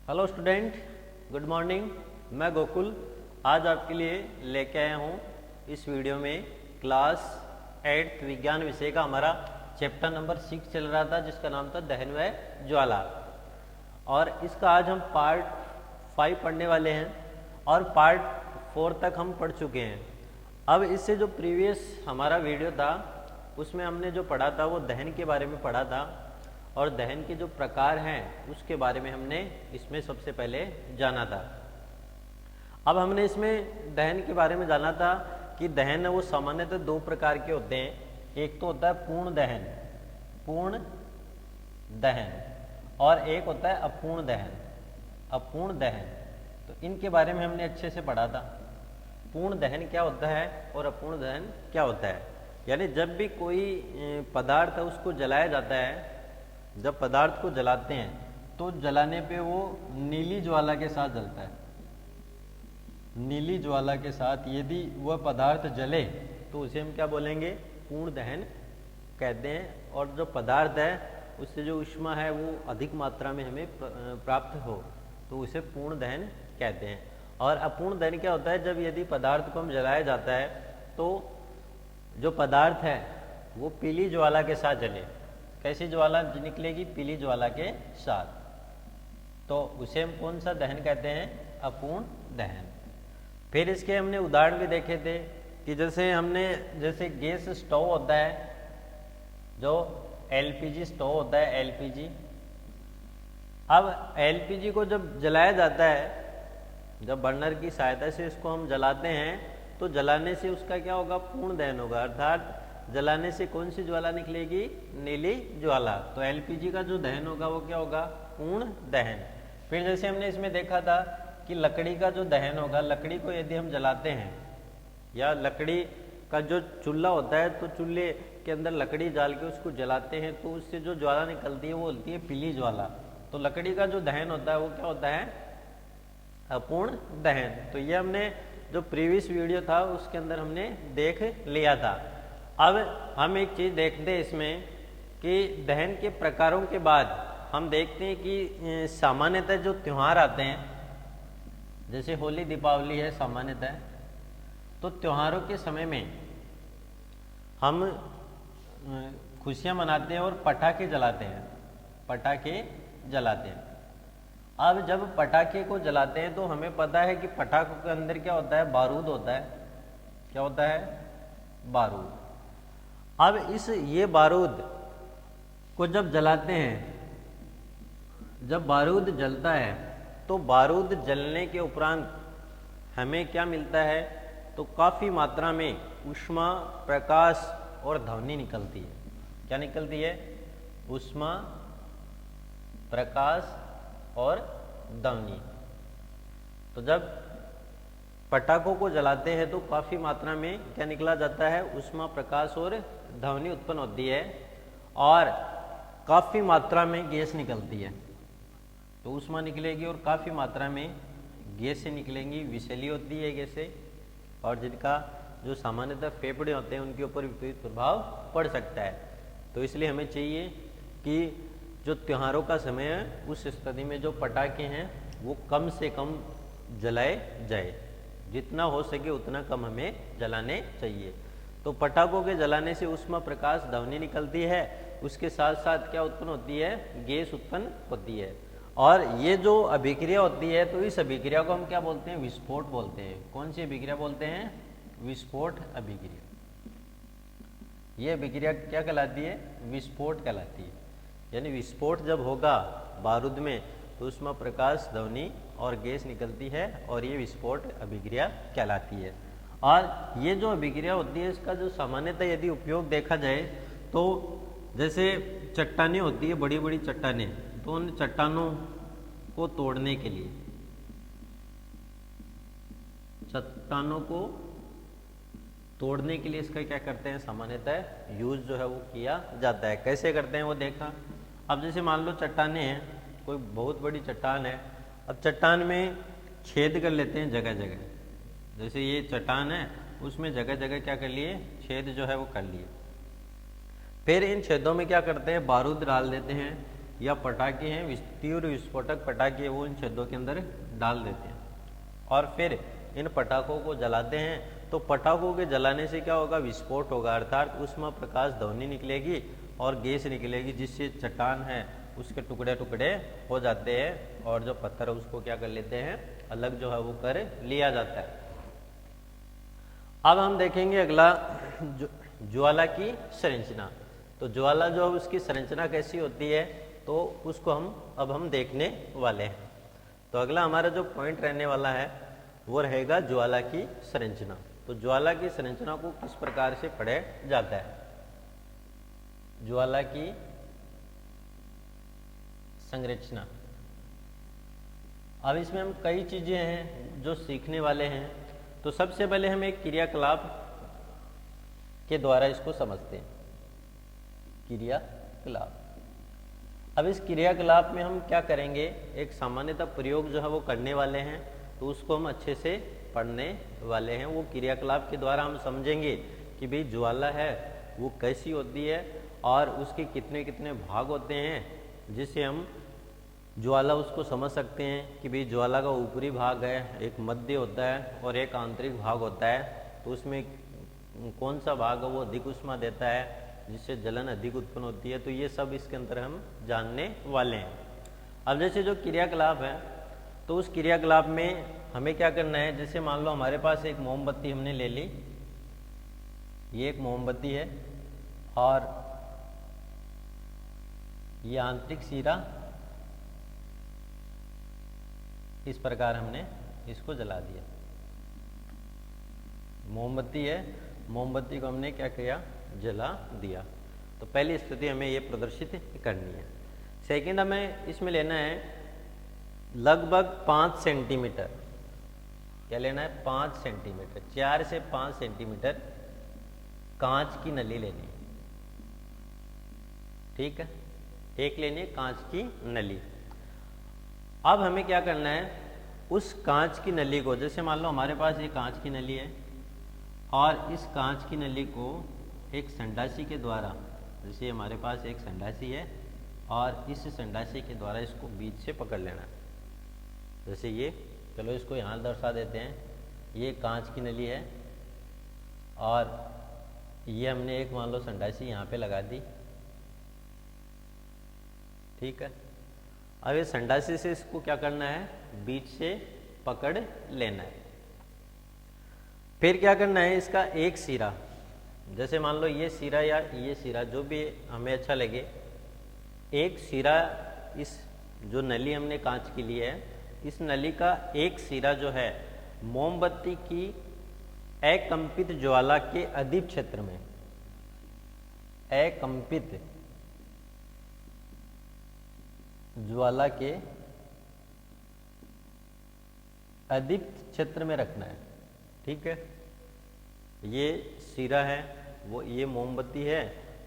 Hello student, good morning. मैं गोकुल आज आपके लिए लेके आया हूँ इस वीडियो में क्लास 8 विज्ञान विषय का हमारा चैप्टर नंबर 6 चल रहा था, जिसका नाम था दहन व ज्वाला। और इसका आज हम पार्ट 5 पढ़ने वाले हैं और पार्ट 4 तक हम पढ़ चुके हैं। अब इससे जो प्रीवियस हमारा वीडियो था उसमें हमने जो पढ़ा था वो दहन के बारे में पढ़ा था, और दहन के जो प्रकार हैं उसके बारे में हमने इसमें सबसे पहले जाना था। अब हमने इसमें दहन के बारे में जाना था कि दहन है वो सामान्यतः दो प्रकार के होते हैं। एक तो होता है पूर्ण दहन और एक होता है अपूर्ण दहन। तो इनके बारे में हमने अच्छे से पढ़ा था। पूर्ण दहन क्या होता है और अपूर्ण दहन क्या होता है। यानी जब भी कोई पदार्थ है उसको जलाया जाता है, जब पदार्थ को जलाते हैं तो जलाने पे वो नीली ज्वाला के साथ जलता है। नीली ज्वाला के साथ यदि वह पदार्थ जले तो उसे हम क्या बोलेंगे, पूर्ण दहन कहते हैं। और जो पदार्थ है उससे जो ऊष्मा है वो अधिक मात्रा में हमें प्राप्त हो तो उसे पूर्ण दहन कहते हैं। और अपूर्ण दहन क्या होता है, जब यदि पदार्थ को हम जलाया जाता है तो जो पदार्थ है वो पीली ज्वाला के साथ जले। कैसी ज्वाला निकलेगी, पीली ज्वाला के साथ, तो उसे हम कौन सा दहन कहते हैं, अपूर्ण दहन। फिर इसके हमने उदाहरण भी देखे थे कि जैसे गैस स्टोव होता है, जो एलपीजी स्टोव होता है, एलपीजी। अब एलपीजी को जब जलाया जाता है, जब बर्नर की सहायता से इसको हम जलाते हैं तो जलाने से उसका क्या होगा, पूर्ण दहन होगा। अर्थात जलाने से कौन सी ज्वाला निकलेगी, नीली ज्वाला। तो एलपीजी का जो दहन होगा वो क्या होगा, पूर्ण दहन। फिर जैसे हमने इसमें देखा था कि लकड़ी का जो दहन होगा, लकड़ी को यदि हम जलाते हैं या लकड़ी का जो चूल्हा होता है तो चूल्हे के अंदर लकड़ी डाल के उसको जलाते हैं तो उससे जो ज्वाला निकलती है वो होती है पीली ज्वाला। तो लकड़ी का जो दहन होता है वो क्या होता है, अपूर्ण दहन। तो ये हमने जो प्रीवियस वीडियो था उसके अंदर हमने देख लिया था। अब हम एक चीज देखते हैं इसमें कि दहन के प्रकारों के बाद हम देखते हैं कि सामान्यतः जो त्योहार आते हैं, जैसे होली दीपावली है सामान्यतः, तो त्योहारों के समय में हम खुशियां मनाते हैं और पटाखे जलाते हैं। अब जब पटाखे को जलाते हैं तो हमें पता है कि पटाखों के अंदर क्या होता है, बारूद होता है। क्या होता है, बारूद। अब ये बारूद को जब जलाते हैं, जब बारूद जलता है तो बारूद जलने के उपरांत हमें क्या मिलता है, तो काफ़ी मात्रा में ऊष्मा, प्रकाश और ध्वनि निकलती है। क्या निकलती है, ऊष्मा, प्रकाश और ध्वनि। तो जब पटाखों को जलाते हैं तो काफ़ी मात्रा में क्या निकला जाता है, ऊष्मा, प्रकाश और ध्वनि उत्पन्न होती है और काफ़ी मात्रा में गैस निकलती है। तो ऊष्मा निकलेगी और काफ़ी मात्रा में गैसें निकलेंगी, विषैली होती है गैसें, और जिनका जो सामान्यतः फेफड़े होते हैं उनके ऊपर विपरीत प्रभाव पड़ सकता है। तो इसलिए हमें चाहिए कि जो त्योहारों का समय है उस स्थिति में जो पटाखे हैं वो कम से कम जलाए जाए, जितना हो सके उतना कम हमें जलाने चाहिए। तो पटाखों के जलाने से ऊष्मा, प्रकाश, ध्वनि निकलती है, उसके साथ साथ क्या उत्पन्न होती है, गैस उत्पन्न होती है। और ये जो अभिक्रिया होती है तो इस अभिक्रिया को हम क्या बोलते हैं, विस्फोट बोलते हैं। कौन सी अभिक्रिया बोलते हैं, विस्फोट अभिक्रिया। ये अभिक्रिया क्या कहलाती है, विस्फोट कहलाती है। यानी विस्फोट जब होगा बारूद में तो ऊष्मा, प्रकाश, ध्वनि और गैस निकलती है और ये विस्फोट अभिक्रिया कहलाती है। और ये जो अभिक्रिया होती है इसका जो सामान्यतः यदि उपयोग देखा जाए तो जैसे चट्टानें होती है, बड़ी बड़ी चट्टानें, तो उन चट्टानों को तोड़ने के लिए, इसका क्या करते हैं, सामान्यतः यूज जो है वो किया जाता है। कैसे करते हैं वो देखा। अब जैसे मान लो चट्टानें हैं, कोई बहुत बड़ी चट्टान है, अब चट्टान में छेद कर लेते हैं जगह जगह। जैसे ये चट्टान है उसमें जगह जगह क्या कर लिए, छेद जो है वो कर लिए। फिर इन छेदों में क्या करते हैं, बारूद डाल देते हैं। या पटाखे हैं, तीव्र विस्फोटक पटाखे, वो इन छेदों के अंदर डाल देते हैं और फिर इन पटाखों को जलाते हैं। तो पटाखों के जलाने से क्या होगा, विस्फोट होगा, अर्थात उसमें प्रकाश ध्वनि निकलेगी और गैस निकलेगी, जिससे चट्टान है उसके टुकड़े टुकड़े हो जाते हैं और जो पत्थर है उसको क्या कर लेते हैं, अलग जो है वो कर लिया जाता है। अब हम देखेंगे अगला ज्वाला की संरचना। तो ज्वाला जो है उसकी संरचना कैसी होती है, तो उसको हम देखने वाले हैं। तो अगला हमारा जो पॉइंट रहने वाला है वो रहेगा ज्वाला की संरचना। तो ज्वाला की संरचना को किस प्रकार से पढ़ा जाता है, ज्वाला की संरचना। अब इसमें हम कई चीजें हैं जो सीखने वाले हैं। तो सबसे पहले हम एक क्रियाकलाप के द्वारा इसको समझते हैं, क्रियाकलाप। अब इस क्रियाकलाप में हम क्या करेंगे, एक सामान्यतः प्रयोग जो है वो करने वाले हैं, तो उसको हम अच्छे से पढ़ने वाले हैं। वो क्रियाकलाप के द्वारा हम समझेंगे कि भाई ज्वाला है वो कैसी होती है और उसके कितने कितने भाग होते हैं, जिससे हम ज्वाला उसको समझ सकते हैं कि भाई ज्वाला का ऊपरी भाग है, एक मध्य होता है और एक आंतरिक भाग होता है। तो उसमें कौन सा भाग है वो अधिक ऊष्मा देता है, जिससे जलन अधिक उत्पन्न होती है। तो ये सब इसके अंदर हम जानने वाले हैं। अब जैसे जो क्रियाकलाप है, तो उस क्रियाकलाप में हमें क्या करना है, जैसे मान लो हमारे पास एक मोमबत्ती हमने ले ली, ये एक मोमबत्ती है और ये आंतरिक सिरा इस प्रकार हमने इसको जला दिया। मोमबत्ती है, मोमबत्ती को हमने क्या किया, जला दिया। तो पहली स्थिति हमें ये प्रदर्शित करनी है। सेकंड हमें इसमें लेना है लगभग 5 सेंटीमीटर, क्या लेना है, 5 सेंटीमीटर, 4 से 5 सेंटीमीटर कांच की नली लेनी है। ठीक है, एक लेनी है कांच की नली। अब हमें क्या करना है, उस कांच की नली को, जैसे मान लो हमारे पास ये कांच की नली है और इस कांच की नली को एक संडासी के द्वारा, जैसे हमारे पास एक संडासी है और इस संडासी के द्वारा इसको बीच से पकड़ लेना है। जैसे ये, चलो इसको यहाँ दर्शा देते हैं, ये कांच की नली है और ये हमने एक मान लो संडासी यहाँ पे लगा दी। ठीक है, अब ये संडासी से इसको क्या करना है, बीच से पकड़ लेना है। फिर क्या करना है, इसका एक सिरा, जैसे मान लो ये सिरा या ये सिरा, जो भी हमें अच्छा लगे, एक सिरा, इस जो नली हमने कांच की ली है, इस नली का एक सिरा जो है मोमबत्ती की अकंपित ज्वाला के अदीप क्षेत्र में, अकंपित ज्वाला के अदीप क्षेत्र में रखना है। ठीक है, ये सिरा है, वो ये मोमबत्ती है,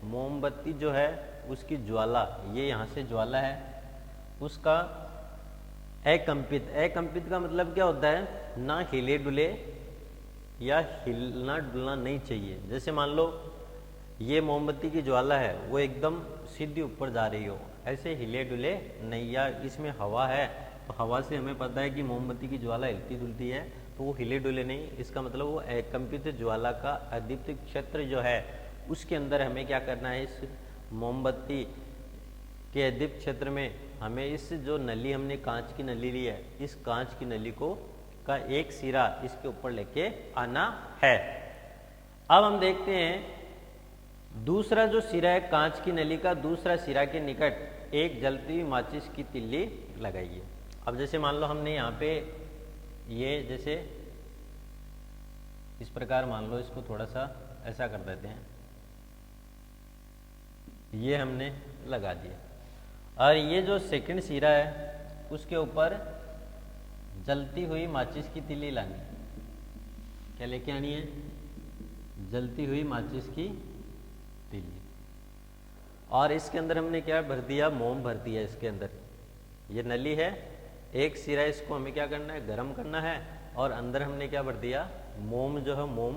मोमबत्ती जो है उसकी ज्वाला, ये यहाँ से ज्वाला है, उसका अकंपित, अकंपित का मतलब क्या होता है, ना हिले डुले या हिलना डुलना नहीं चाहिए। जैसे मान लो ये मोमबत्ती की ज्वाला है, वो एकदम सीधी ऊपर जा रही हो, ऐसे हिले डुले नहीं, या इसमें हवा है तो हवा से हमें पता है कि मोमबत्ती की ज्वाला हिलती डुलती है, तो वो हिले डुले नहीं, इसका मतलब वो अकंपित ज्वाला का अदीप्त क्षेत्र जो है उसके अंदर हमें क्या करना है, इस मोमबत्ती के अदीप्त क्षेत्र में हमें इस जो नली हमने कांच की नली ली है, इस कांच की नली को का एक सिरा इसके ऊपर लेके आना है। अब हम देखते हैं दूसरा जो सिरा है कांच की नली का, दूसरा सिरा के निकट एक जलती हुई माचिस की तिल्ली लगाइए। अब जैसे मान लो हमने यहाँ पे ये जैसे इस प्रकार मान लो, इसको थोड़ा सा ऐसा कर देते हैं, ये हमने लगा दिया और ये जो सेकंड सिरा है उसके ऊपर जलती हुई माचिस की तिल्ली लानी, क्या लेके आनी है, जलती हुई माचिस की तिल्ली, और इसके अंदर हमने क्या भर दिया, मोम भर दिया। इसके अंदर ये नली है, एक सिरा, इसको हमें क्या करना है, गर्म करना है, और अंदर हमने क्या भर दिया, मोम जो है मोम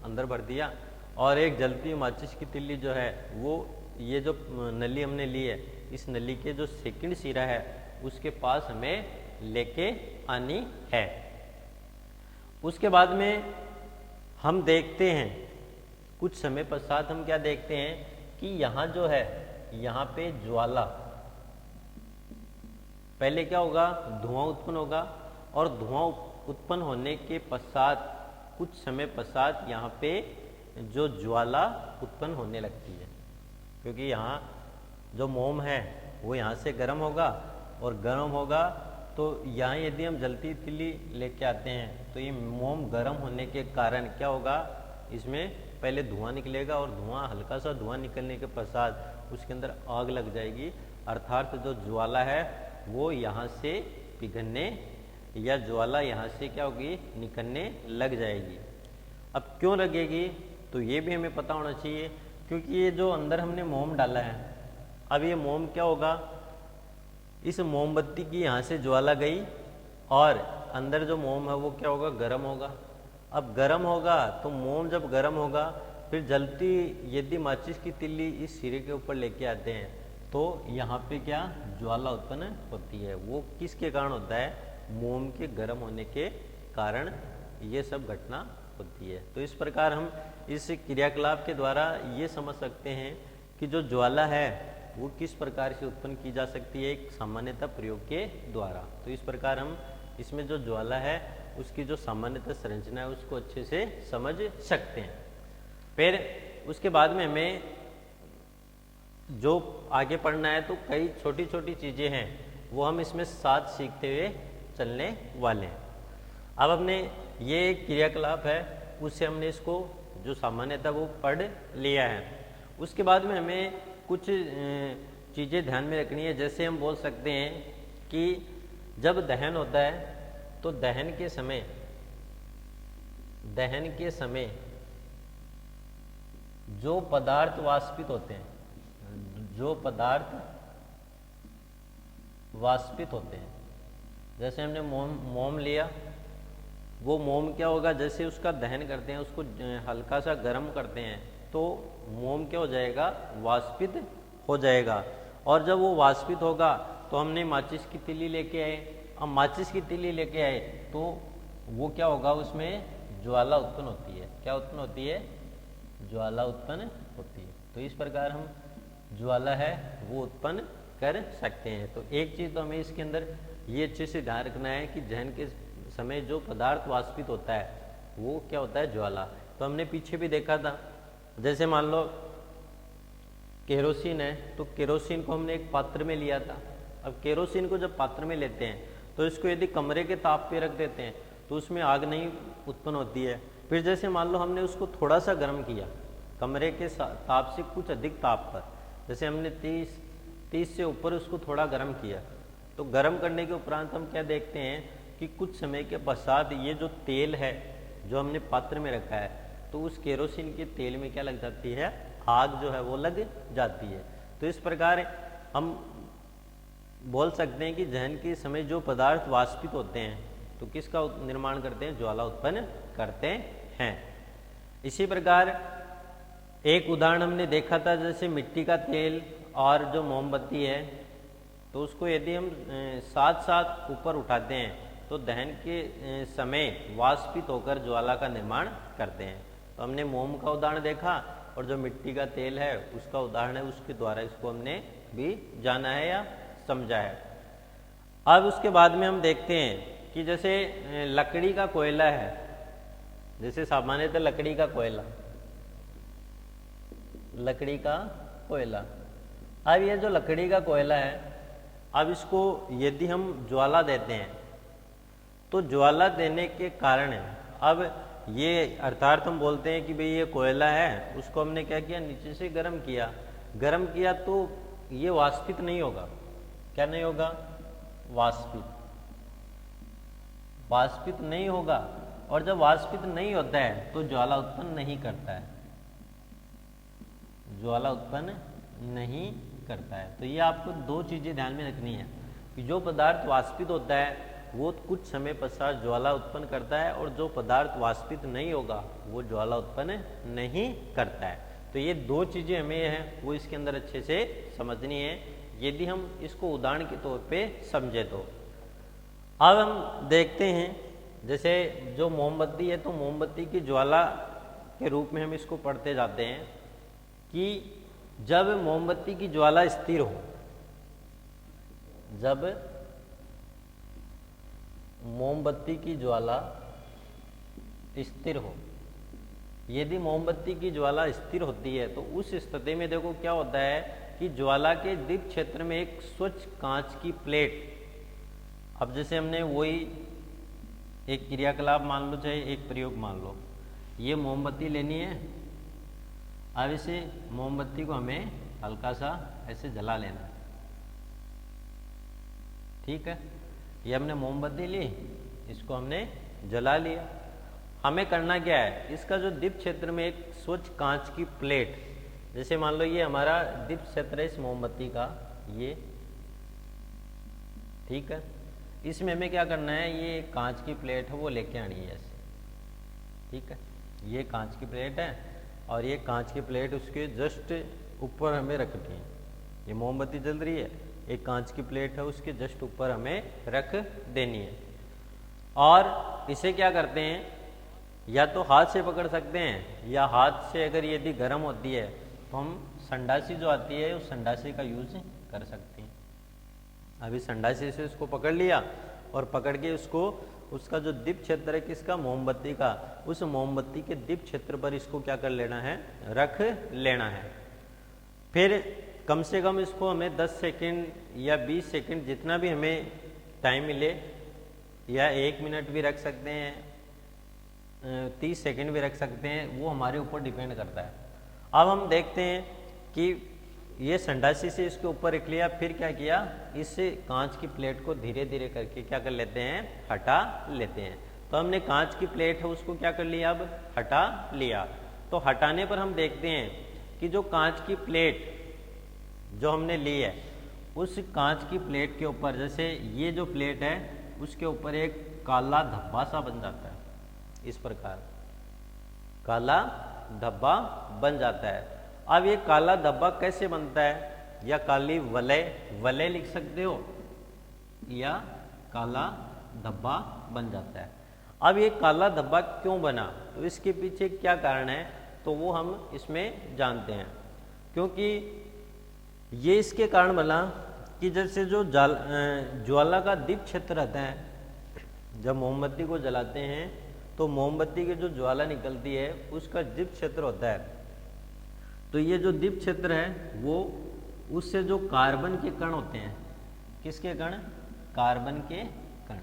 अंदर भर दिया, और एक जलती हुई माचिस की तिल्ली जो है वो, ये जो नली हमने ली है इस नली के जो सेकंड सिरा है उसके पास हमें लेके आनी है। उसके बाद में हम देखते हैं कुछ समय पश्चात हम क्या देखते हैं कि यहाँ जो है यहाँ पे ज्वाला, पहले क्या होगा, धुआं उत्पन्न होगा और धुआं उत्पन्न होने के पश्चात कुछ समय पश्चात यहाँ पे जो ज्वाला उत्पन्न होने लगती है, क्योंकि यहाँ जो मोम है वो यहाँ से गर्म होगा और गर्म होगा तो यहाँ यदि हम जलती तिल्ली लेके आते हैं तो ये मोम गर्म होने के कारण क्या होगा, इसमें पहले धुआं निकलेगा और धुआं, हल्का सा धुआं निकलने के पश्चात उसके अंदर आग लग जाएगी, अर्थात जो ज्वाला है वो यहाँ से पिघलने या ज्वाला यहाँ से क्या होगी, निकलने लग जाएगी। अब क्यों लगेगी, तो ये भी हमें पता होना चाहिए, क्योंकि ये जो अंदर हमने मोम डाला है, अब ये मोम क्या होगा, इस मोमबत्ती की यहाँ से ज्वाला गई और अंदर जो मोम है वो क्या होगा, गर्म होगा। अब गर्म होगा तो मोम जब गर्म होगा फिर जलती यदि माचिस की तिल्ली इस सिरे के ऊपर लेके आते हैं तो यहाँ पे क्या ज्वाला उत्पन्न होती है। वो किसके कारण होता है, मोम के गर्म होने के कारण ये सब घटना होती है। तो इस प्रकार हम इस क्रियाकलाप के द्वारा ये समझ सकते हैं कि जो ज्वाला है वो किस प्रकार से उत्पन्न की जा सकती है, एक सामान्यतः प्रयोग के द्वारा। तो इस प्रकार हम इसमें जो ज्वाला है उसकी जो सामान्यतः संरचना है उसको अच्छे से समझ सकते हैं। फिर उसके बाद में हमें जो आगे पढ़ना है तो कई छोटी छोटी चीज़ें हैं वो हम इसमें साथ सीखते हुए चलने वाले हैं। अब हमने ये एक क्रियाकलाप है उससे हमने इसको जो सामान्यतः वो पढ़ लिया है। उसके बाद में हमें कुछ चीज़ें ध्यान में रखनी है। जैसे हम बोल सकते हैं कि जब दहन होता है तो दहन के समय जो पदार्थ वाष्पित होते हैं, जो पदार्थ वाष्पित होते हैं, जैसे हमने मोम लिया, वो मोम क्या होगा, जैसे उसका दहन करते हैं, उसको हल्का सा गर्म करते हैं तो मोम क्या हो जाएगा, वाष्पित हो जाएगा। और जब वो वाष्पित होगा तो हमने माचिस की तिल्ली लेके आए, अब माचिस की तिल्ली लेके आए तो वो क्या होगा, उसमें ज्वाला उत्पन्न होती है। क्या उत्पन्न होती है, ज्वाला उत्पन्न होती है। तो इस प्रकार हम ज्वाला है वो उत्पन्न कर सकते हैं। तो एक चीज़ तो हमें इसके अंदर ये अच्छे से ध्यान रखना है कि दहन के समय जो पदार्थ वाष्पित होता है वो क्या होता है, ज्वाला। तो हमने पीछे भी देखा था, जैसे मान लो केरोसिन है तो केरोसिन को हमने एक पात्र में लिया था। अब केरोसिन को जब पात्र में लेते हैं तो इसको यदि कमरे के ताप पे रख देते हैं तो उसमें आग नहीं उत्पन्न होती है। फिर जैसे मान लो हमने उसको थोड़ा सा गर्म किया कमरे के ताप से कुछ अधिक ताप पर, जैसे हमने 30 से ऊपर उसको थोड़ा गर्म किया, तो गर्म करने के उपरांत हम क्या देखते हैं कि कुछ समय के पश्चात ये जो तेल है जो हमने पात्र में रखा है तो उस केरोसिन के तेल में क्या लग जाती है, आग जो है वो लग जाती है। तो इस प्रकार हम बोल सकते हैं कि दहन के समय जो पदार्थ वाष्पित होते हैं तो किसका निर्माण करते हैं, ज्वाला उत्पन्न करते हैं। इसी प्रकार एक उदाहरण हमने देखा था, जैसे मिट्टी का तेल और जो मोमबत्ती है तो उसको यदि हम साथ साथ ऊपर उठाते हैं तो दहन के समय वाष्पित होकर ज्वाला का निर्माण करते हैं। तो हमने मोम का उदाहरण देखा और जो मिट्टी का तेल है उसका उदाहरण है, उसके द्वारा इसको हमने भी जाना है या समझा है। अब उसके बाद में हम देखते हैं कि जैसे लकड़ी का कोयला है, जैसे सामान्यतः लकड़ी का कोयला, अब ये जो लकड़ी का कोयला है, अब इसको यदि हम ज्वाला देते हैं तो ज्वाला देने के कारण अब ये अर्थात हम बोलते हैं कि भाई ये कोयला है, उसको हमने क्या किया, नीचे से गर्म किया तो ये वाष्पित नहीं होगा। क्या नहीं होगा, वाष्पित नहीं होगा। और जब वाष्पित नहीं होता है तो ज्वाला उत्पन्न नहीं करता है, ज्वाला उत्पन्न नहीं करता है। तो ये आपको दो चीजें ध्यान में रखनी है कि जो पदार्थ वाष्पित होता है वो कुछ समय पश्चात ज्वाला उत्पन्न करता है और जो पदार्थ वाष्पित नहीं होगा वो ज्वाला उत्पन्न नहीं करता है। तो ये दो चीजें हमें है वो इसके अंदर अच्छे से समझनी है। यदि हम इसको उदाहरण के तौर पे समझे तो। अब हम देखते हैं, जैसे जो मोमबत्ती है तो मोमबत्ती की ज्वाला के रूप में हम इसको पढ़ते जाते हैं कि जब मोमबत्ती की ज्वाला स्थिर हो, जब मोमबत्ती की ज्वाला स्थिर हो, यदि मोमबत्ती की ज्वाला स्थिर होती है तो उस स्थिति में देखो क्या होता है कि ज्वाला के दीप क्षेत्र में एक स्वच्छ कांच की प्लेट, अब जैसे हमने वही एक क्रियाकलाप मान लो चाहे एक प्रयोग मान लो, ये मोमबत्ती लेनी है। अब इसे मोमबत्ती को हमें हल्का सा ऐसे जला लेना है, ठीक है। ये हमने मोमबत्ती ली, इसको हमने जला लिया। हमें करना क्या है, इसका जो दीप क्षेत्र में एक स्वच्छ कांच की प्लेट, जैसे मान लो ये हमारा दीप क्षेत्र है इस मोमबत्ती का, ये ठीक है। इसमें हमें क्या करना है, ये कांच की प्लेट है वो लेके आनी है ऐसे, ठीक है। ये कांच की प्लेट है और ये कांच की प्लेट उसके जस्ट ऊपर हमें रखनी है। ये मोमबत्ती जल रही है, एक कांच की प्लेट है उसके जस्ट ऊपर हमें रख देनी है। और इसे क्या करते हैं, या तो हाथ से पकड़ सकते हैं, या हाथ से अगर यदि गर्म होती है तो हम संडासी जो आती है उस संडासी का यूज कर सकते हैं। अभी संडासी से उसको पकड़ लिया और पकड़ के उसको, उसका जो दीप क्षेत्र है किसका, मोमबत्ती का, उस मोमबत्ती के दीप क्षेत्र पर इसको क्या कर लेना है, रख लेना है। फिर कम से कम इसको हमें 10 सेकंड या 20 सेकंड जितना भी हमें टाइम मिले, या 1 मिनट भी रख सकते हैं, 30 सेकंड भी रख सकते हैं, वो हमारे ऊपर डिपेंड करता है। अब हम देखते हैं कि ये संडासी से इसके ऊपर रख लिया, फिर क्या किया, इस कांच की प्लेट को धीरे धीरे करके क्या कर लेते हैं, हटा लेते हैं। तो हमने कांच की प्लेट है उसको क्या कर लिया, अब हटा लिया। तो हटाने पर हम देखते हैं कि जो कांच की प्लेट जो हमने ली है, उस कांच की प्लेट के ऊपर, जैसे ये जो प्लेट है उसके ऊपर एक काला धब्बा सा बन जाता है, इस प्रकार काला धब्बा बन जाता है। अब ये काला धब्बा कैसे बनता है, या काली वलय, वलय लिख सकते हो, या काला धब्बा बन जाता है। अब ये काला धब्बा क्यों बना, तो इसके पीछे क्या कारण है, तो वो हम इसमें जानते हैं। क्योंकि ये इसके कारण बना कि जैसे जो ज्वाला का दीप क्षेत्र रहता है, जब मोमबत्ती को जलाते हैं तो मोमबत्ती की जो ज्वाला निकलती है उसका दीप क्षेत्र होता है। तो ये जो दीप क्षेत्र है वो उससे जो कार्बन के कण होते हैं, किसके कण, कार्बन के कण,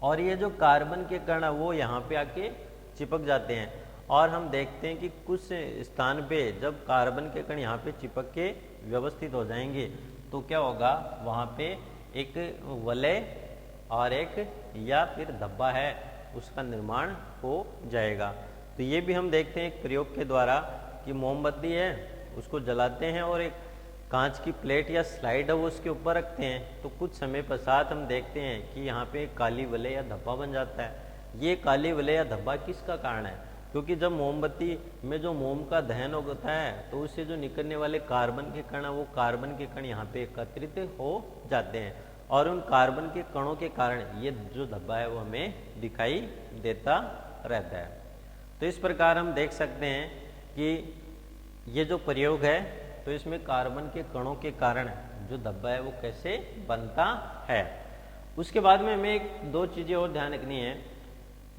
और ये जो कार्बन के कण है वो यहाँ पे आके चिपक जाते हैं। और हम देखते हैं कि कुछ स्थान पे जब कार्बन के कण यहाँ पे चिपक के व्यवस्थित हो जाएंगे तो क्या होगा, वहाँ पे एक वलय और एक या फिर धब्बा है उसका निर्माण हो जाएगा। तो ये भी हम देखते हैं एक प्रयोग के द्वारा कि मोमबत्ती है उसको जलाते हैं और एक कांच की प्लेट या स्लाइड है वो उसके ऊपर रखते हैं, तो कुछ समय पश्चात हम देखते हैं कि यहाँ पे काली वलय या धब्बा बन जाता है। ये काली वलय या धब्बा किसका कारण है, क्योंकि जब मोमबत्ती में जो मोम का दहन होता है तो उससे जो निकलने वाले कार्बन के कण है वो कार्बन के कण यहाँ पे एकत्रित हो जाते हैं, और उन कार्बन के कणों के कारण ये जो धब्बा है वो हमें दिखाई देता रहता है। तो इस प्रकार हम देख सकते हैं कि ये जो प्रयोग है तो इसमें कार्बन के कणों के कारण जो धब्बा है वो कैसे बनता है। उसके बाद में हमें एक दो चीज़ें और ध्यान रखनी है।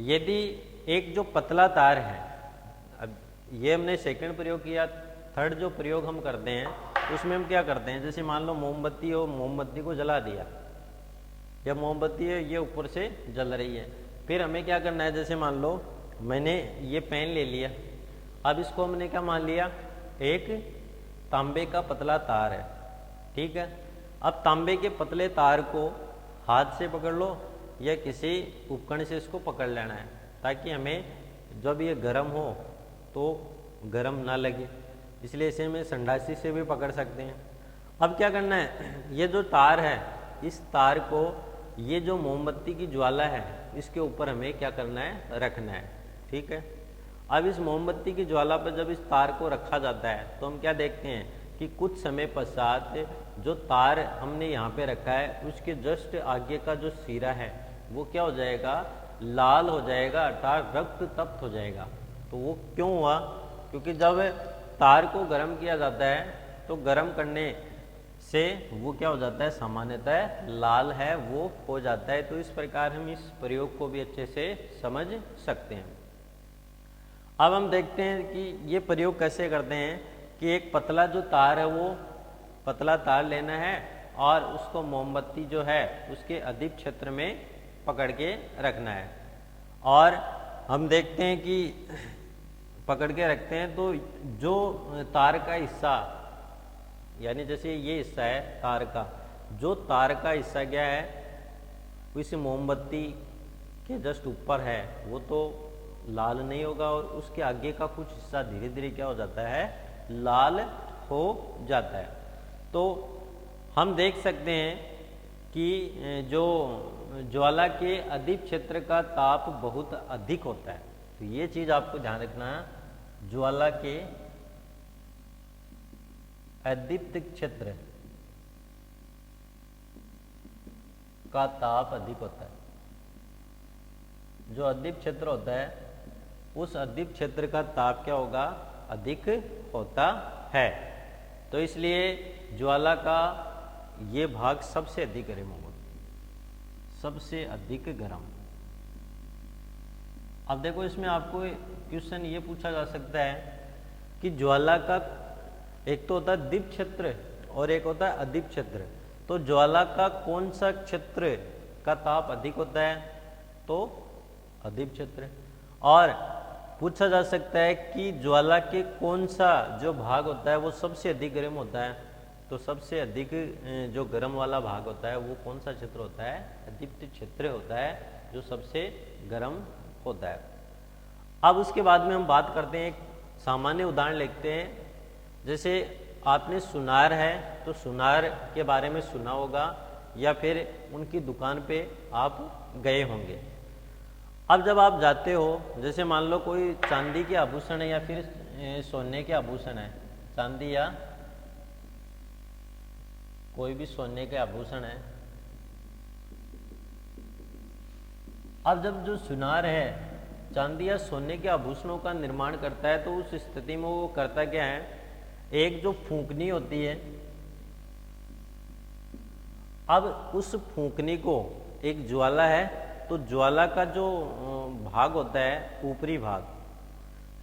यदि एक जो पतला तार है, अब ये हमने सेकंड प्रयोग किया, थर्ड जो प्रयोग हम करते हैं उसमें हम क्या करते हैं, जैसे मान लो मोमबत्ती हो, मोमबत्ती को जला दिया, जब मोमबत्ती है ये ऊपर से जल रही है, फिर हमें क्या करना है, जैसे मान लो मैंने ये पेन ले लिया, अब इसको हमने क्या मान लिया, एक तांबे का पतला तार है, ठीक है। अब तांबे के पतले तार को हाथ से पकड़ लो या किसी उपकरण से इसको पकड़ लेना है, ताकि हमें जब ये गर्म हो तो गर्म ना लगे, इसलिए इसे हमें संडासी से भी पकड़ सकते हैं। अब क्या करना है, ये जो तार है इस तार को ये जो मोमबत्ती की ज्वाला है इसके ऊपर हमें क्या करना है, रखना है, ठीक है। अब इस मोमबत्ती की ज्वाला पर जब इस तार को रखा जाता है तो हम क्या देखते हैं कि कुछ समय पश्चात जो तार हमने यहाँ पे रखा है उसके जस्ट आगे का जो सिरा है वो क्या हो जाएगा, लाल हो जाएगा, अर्थात रक्त तप्त हो जाएगा। तो वो क्यों हुआ, क्योंकि जब तार को गर्म किया जाता है तो गर्म करने से वो क्या हो जाता है, सामान्यतः लाल है वो हो जाता है। तो इस प्रकार हम इस प्रयोग को भी अच्छे से समझ सकते हैं। अब हम देखते हैं कि ये प्रयोग कैसे करते हैं कि एक पतला जो तार है वो पतला तार लेना है और उसको मोमबत्ती जो है उसके अधिक क्षेत्र में पकड़ के रखना है। और हम देखते हैं कि पकड़ के रखते हैं तो जो तार का हिस्सा, यानी जैसे ये हिस्सा है तार का, जो तार का हिस्सा क्या है इस मोमबत्ती के जस्ट ऊपर है वो तो लाल नहीं होगा और उसके आगे का कुछ हिस्सा धीरे धीरे क्या हो जाता है, लाल हो जाता है। तो हम देख सकते हैं कि जो ज्वाला के अधिक क्षेत्र का ताप बहुत अधिक होता है। तो ये चीज आपको ध्यान रखना है, ज्वाला के अदीप्त क्षेत्र का ताप अधिक होता है। जो अदीप्त क्षेत्र होता है उस अदीप्त क्षेत्र का ताप क्या होगा, अधिक होता है। तो इसलिए ज्वाला का ये भाग सबसे अधिक गर्म होगा, सबसे अधिक गर्म। अब देखो इसमें आपको क्वेश्चन ये पूछा जा सकता है कि ज्वाला का एक तो होता है दीप्त क्षेत्र और एक होता है अदीप्त क्षेत्र। तो ज्वाला का कौन सा क्षेत्र का ताप अधिक होता है, तो अदीप्त क्षेत्र। और पूछा जा सकता है कि ज्वाला के कौन सा जो भाग होता है वो सबसे अधिक गर्म होता है, तो सबसे अधिक जो गर्म वाला भाग होता है वो कौन सा क्षेत्र होता है, अदीप्त क्षेत्र होता है जो सबसे गर्म होता है। अब उसके बाद में हम बात करते हैं, एक सामान्य उदाहरण लेते हैं। जैसे आपने सुनार है तो सुनार के बारे में सुना होगा या फिर उनकी दुकान पे आप गए होंगे। अब जब आप जाते हो, जैसे मान लो कोई चांदी के आभूषण है या फिर सोने के आभूषण है, चांदी या कोई भी सोने के आभूषण है। अब जब जो सुनार है चांदी या सोने के आभूषणों का निर्माण करता है तो उस स्थिति में वो करता क्या है, एक जो फूंकनी होती है, अब उस फूंकनी को एक ज्वाला है तो ज्वाला का जो भाग होता है ऊपरी भाग,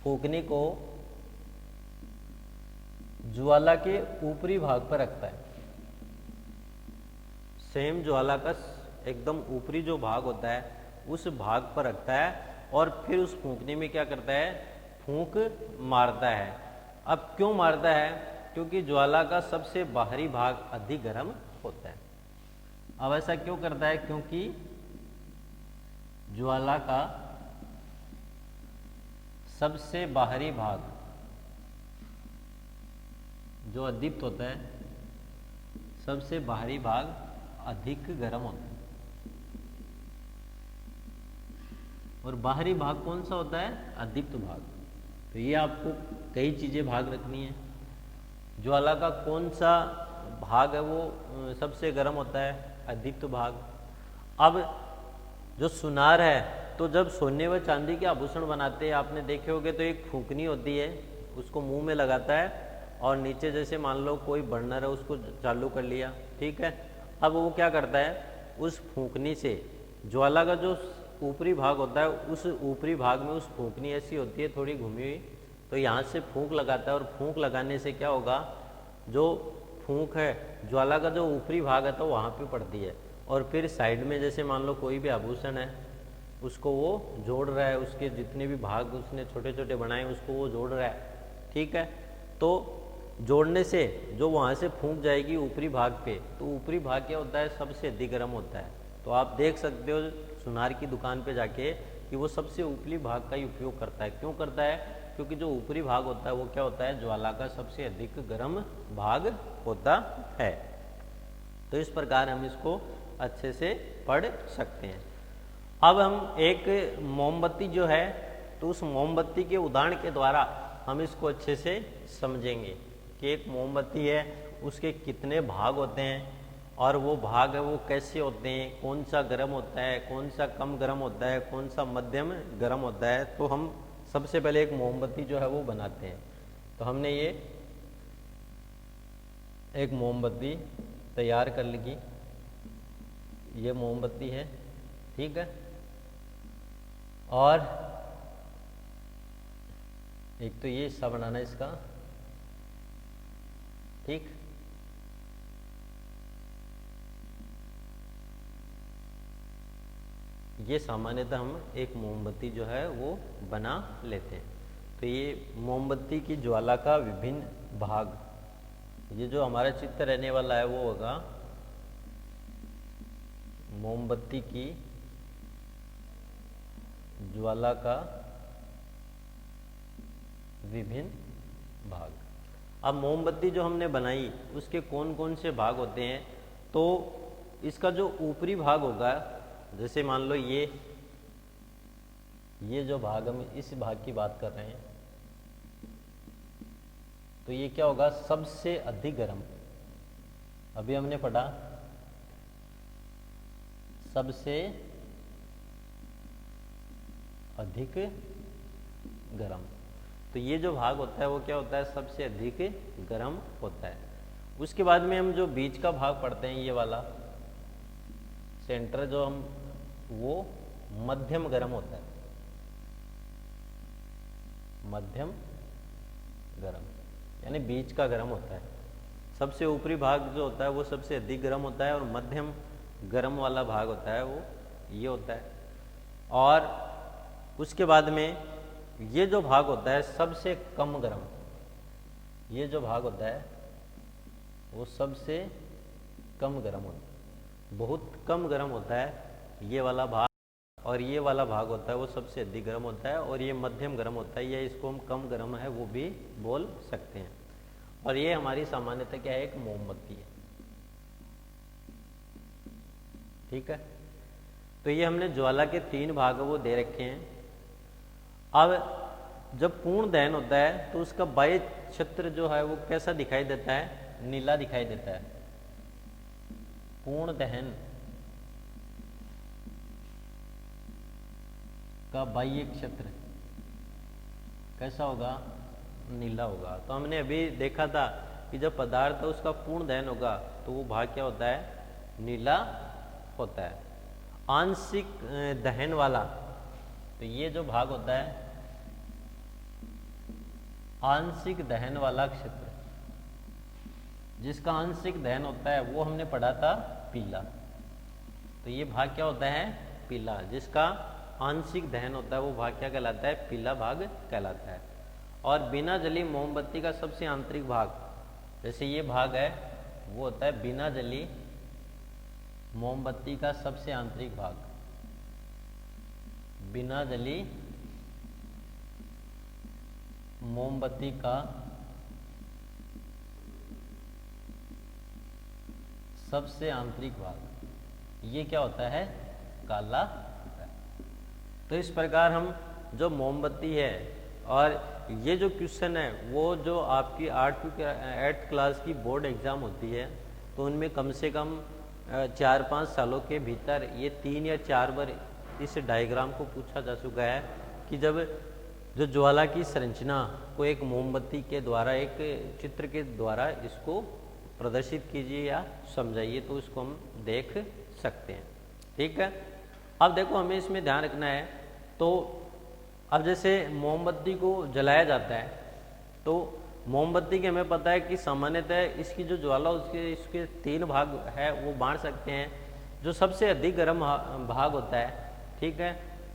फूंकनी को ज्वाला के ऊपरी भाग पर रखता है। सेम ज्वाला का एकदम ऊपरी जो भाग होता है उस भाग पर रखता है और फिर उस फूंकनी में क्या करता है, फूंक मारता है। अब क्यों मारता है, क्योंकि ज्वाला का सबसे बाहरी भाग अधिक गर्म होता है। अब ऐसा क्यों करता है, क्योंकि ज्वाला का सबसे बाहरी भाग जो अदीप्त होता है, सबसे बाहरी भाग अधिक गर्म होता है। और बाहरी भाग कौन सा होता है, अदीप्त भाग। तो ये आपको कई चीजें भाग रखनी है। ज्वाला का कौन सा भाग है वो सबसे गर्म होता है, अदीप्त भाग। अब जो सुनार है तो जब सोने व चांदी के आभूषण बनाते हैं, आपने देखे होंगे तो एक फूंकनी होती है, उसको मुंह में लगाता है और नीचे जैसे मान लो कोई बर्नर है उसको चालू कर लिया, ठीक है। अब वो क्या करता है, उस फूंकनी से ज्वाला का जो ऊपरी भाग होता है उस ऊपरी भाग में उस फूंकनी ऐसी होती है थोड़ी घूमी हुई, तो यहाँ से फूंक लगाता है और फूंक लगाने से क्या होगा, जो फूंक है ज्वाला का जो ऊपरी भाग है तो वहाँ पे पड़ती है और फिर साइड में जैसे मान लो कोई भी आभूषण है उसको वो जोड़ रहा है, उसके जितने भी भाग उसने छोटे छोटे बनाए उसको वो जोड़ रहा है, ठीक है। तो जोड़ने से जो वहाँ से फूंक जाएगी ऊपरी भाग पे, तो ऊपरी भाग क्या होता है, सबसे अधिक गर्म होता है। तो आप देख सकते हो सुनार की दुकान पे जाके कि वो सबसे ऊपरी भाग का ही उपयोग करता है। क्यों करता है, क्योंकि जो ऊपरी भाग होता है वो क्या होता है, ज्वाला का सबसे अधिक गर्म भाग होता है। तो इस प्रकार हम इसको अच्छे से पढ़ सकते हैं। अब हम एक मोमबत्ती जो है तो उस मोमबत्ती के उदाहरण के द्वारा हम इसको अच्छे से समझेंगे। कि एक मोमबत्ती है उसके कितने भाग होते हैं और वो भाग है वो कैसे होते हैं, कौन सा गर्म होता है, कौन सा कम गर्म होता है, कौन सा मध्यम गर्म होता है। तो हम सबसे पहले एक मोमबत्ती जो है वो बनाते हैं। तो हमने ये एक मोमबत्ती तैयार कर ली, ये मोमबत्ती है, ठीक है। और एक तो ये हिस्सा बनाना है इसका, ठीक। ये सामान्यतः हम एक मोमबत्ती जो है वो बना लेते हैं। तो ये मोमबत्ती की ज्वाला का विभिन्न भाग, ये जो हमारा चित्र रहने वाला है वो होगा मोमबत्ती की ज्वाला का विभिन्न भाग। अब मोमबत्ती जो हमने बनाई उसके कौन कौन से भाग होते हैं, तो इसका जो ऊपरी भाग होगा, जैसे मान लो ये जो भाग, हम इस भाग की बात कर रहे हैं, तो ये क्या होगा, सबसे अधिक गर्म। अभी हमने पढ़ा सबसे अधिक गर्म। तो ये जो भाग होता है वो क्या होता है, सबसे अधिक गर्म होता है। उसके बाद में हम जो बीच का भाग पढ़ते हैं, ये वाला सेंटर जो हम, वो मध्यम गर्म होता है, मध्यम गर्म, यानी बीच का गर्म होता है। सबसे ऊपरी भाग जो होता है वो सबसे अधिक गर्म होता है, और मध्यम गर्म वाला भाग होता है वो ये होता है। और उसके बाद में ये जो भाग होता है सबसे कम गर्म, ये जो भाग होता है वो सबसे कम गर्म होता है, बहुत कम गर्म होता है ये वाला भाग। और ये वाला भाग होता है वो सबसे अधिक गर्म होता है, और ये मध्यम गर्म होता है, या इसको हम कम गर्म है वो भी बोल सकते हैं। और ये हमारी सामान्यतः क्या है, एक मोमबत्ती है, ठीक है। तो ये हमने ज्वाला के 3 भाग वो दे रखे हैं। अब जब पूर्ण दहन होता है तो उसका बाह्य क्षेत्र जो है वो कैसा दिखाई देता है, नीला दिखाई देता है। पूर्ण दहन का बाह्य क्षेत्र कैसा होगा, नीला होगा। तो हमने अभी देखा था कि जब पदार्थ है उसका पूर्ण दहन होगा तो वो भाग क्या होता है, नीला होता है। आंशिक दहन वाला, तो ये जो भाग होता है आंशिक दहन वाला क्षेत्र, जिसका आंशिक दहन होता है वो हमने पढ़ा था पीला। तो ये भाग क्या होता है, पीला। जिसका आंशिक दहन होता है वो भाग क्या कहलाता है, पीला भाग कहलाता है। और बिना जली मोमबत्ती का सबसे आंतरिक भाग, जैसे ये भाग है वो होता है बिना जली मोमबत्ती का सबसे आंतरिक भाग। बिना जली मोमबत्ती का सबसे आंतरिक भाग, ये क्या होता है, काला होता है। तो इस प्रकार हम जो मोमबत्ती है, और ये जो क्वेश्चन है वो जो आपकी 8th क्लास की बोर्ड एग्जाम होती है, तो उनमें कम से कम 4-5 सालों के भीतर ये 3 या 4 बार इस डायग्राम को पूछा जा चुका है कि जब जो ज्वाला की संरचना को एक मोमबत्ती के द्वारा, एक चित्र के द्वारा इसको प्रदर्शित कीजिए या समझाइए, तो इसको हम देख सकते हैं, ठीक है। अब देखो हमें इसमें ध्यान रखना है, तो अब जैसे मोमबत्ती को जलाया जाता है, तो मोमबत्ती के हमें पता है कि सामान्यतः इसकी जो ज्वाला इसके 3 भाग है वो बांट सकते हैं। जो सबसे अधिक गर्म भाग होता है, ठीक है,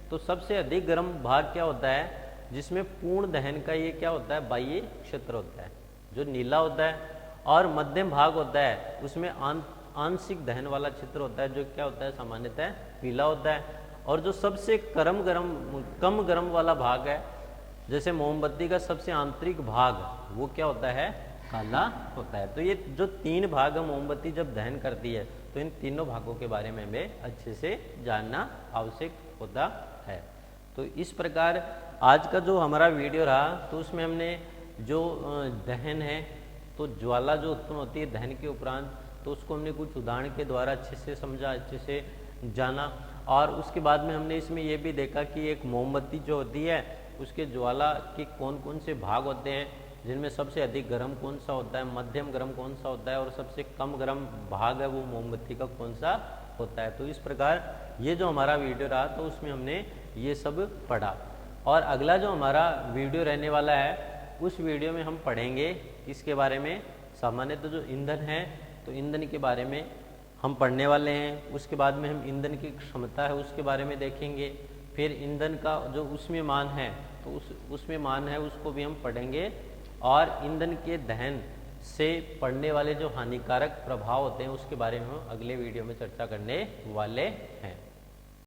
तो सबसे अधिक गर्म भाग क्या होता है, जिसमें पूर्ण दहन का ये क्या होता है, बाह्य क्षेत्र होता है जो नीला होता है। और मध्यम भाग होता है उसमें आंशिक दहन वाला क्षेत्र होता है जो क्या होता है, सामान्यतः पीला होता है। और जो सबसे कम गर्म वाला भाग है, जैसे मोमबत्ती का सबसे आंतरिक भाग, वो क्या होता है, काला होता है। तो ये जो 3 भाग है मोमबत्ती जब दहन करती है, तो इन तीनों भागों के बारे में हमें अच्छे से जानना आवश्यक होता है। तो इस प्रकार आज का जो हमारा वीडियो रहा, तो उसमें हमने जो दहन है तो तो ज्वाला जो उत्पन्न होती है दहन के उपरांत, तो उसको हमने कुछ उदाहरण के द्वारा अच्छे से समझा, अच्छे से जाना। और उसके बाद में हमने इसमें यह भी देखा कि एक मोमबत्ती जो होती है उसके ज्वाला के कौन कौन से भाग होते हैं, जिनमें सबसे अधिक गर्म कौन सा होता है, मध्यम गर्म कौन सा होता है और सबसे कम गर्म भाग है वो मोमबत्ती का कौन सा होता है। तो इस प्रकार ये जो हमारा वीडियो रहा तो उसमें हमने ये सब पढ़ा। और अगला जो हमारा वीडियो रहने वाला है उस वीडियो में हम पढ़ेंगे इसके बारे में, सामान्यतः जो ईंधन है तो ईंधन के बारे में हम पढ़ने वाले हैं। उसके बाद में हम ईंधन की क्षमता है उसके बारे में देखेंगे। फिर ईंधन का जो उसमें मान है तो उसमें मान है उसको भी हम पढ़ेंगे। और ईंधन के दहन से पड़ने वाले जो हानिकारक प्रभाव होते हैं उसके बारे में हम अगले वीडियो में चर्चा करने वाले हैं।